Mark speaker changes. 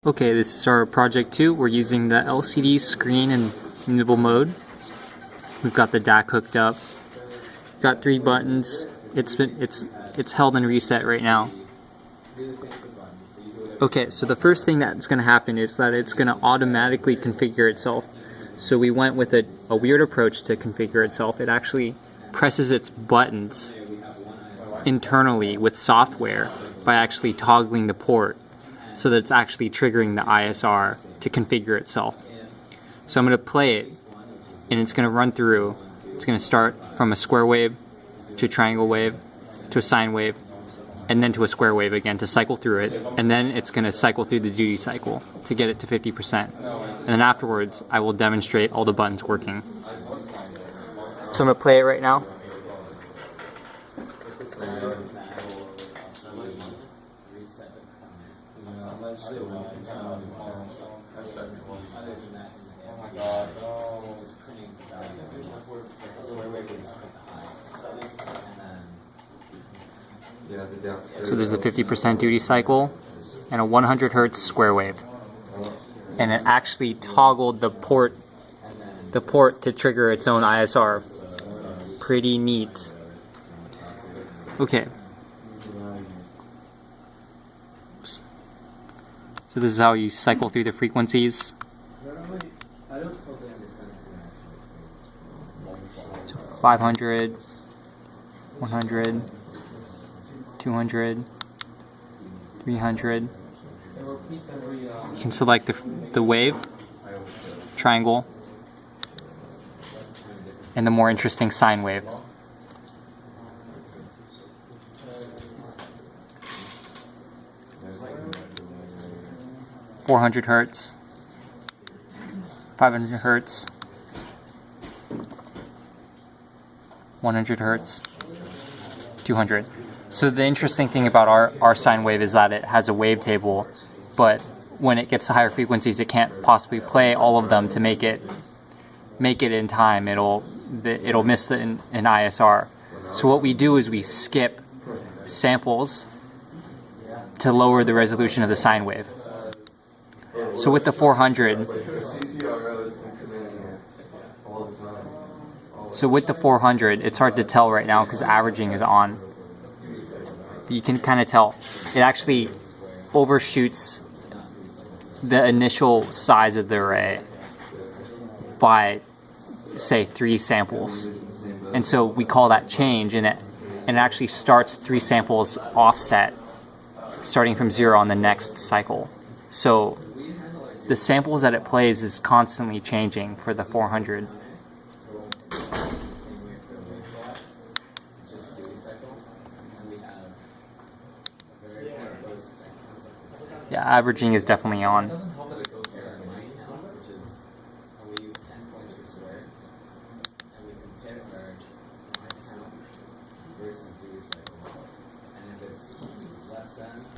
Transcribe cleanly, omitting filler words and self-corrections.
Speaker 1: Okay, this is our project 2. We're using the LCD screen in mutable mode. We've got the DAC hooked up. Got 3 buttons. It's held in reset right now. Okay, so the first thing that's going to happen is that it's going to automatically configure itself. So we went with a weird approach to configure itself. It actually presses its buttons internally with software by actually toggling the port, so that it's actually triggering the ISR to configure itself. So I'm going to play it, and it's going to run through. It's going to start from a square wave to a triangle wave to a sine wave, and then to a square wave again to cycle through it, and then it's going to cycle through the duty cycle to get it to 50%. And then afterwards, I will demonstrate all the buttons working. So I'm going to play it right now. So there's a 50% duty cycle and a 100 hertz square wave, and it actually toggled the port to trigger its own ISR. Pretty neat. Okay. Oops. So this is how you cycle through the frequencies. So 500, 100, 200, 300. You can select the wave, triangle, and the more interesting sine wave. (400 hertz), 500 hertz, 100 hertz, 200. So the interesting thing about our sine wave is that it has a wavetable, but when it gets to higher frequencies, it can't possibly play all of them to make it in time. It'll miss an ISR. So what we do is we skip samples to lower the resolution of the sine wave. So with the 400, it's hard to tell right now because averaging is on. You can kind of tell. It actually overshoots the initial size of the array by, say, 3 samples. And so we call that change, and it actually starts 3 samples offset, starting from 0 on the next cycle. So the samples that it plays is constantly changing for the 400. Yeah, averaging is definitely on.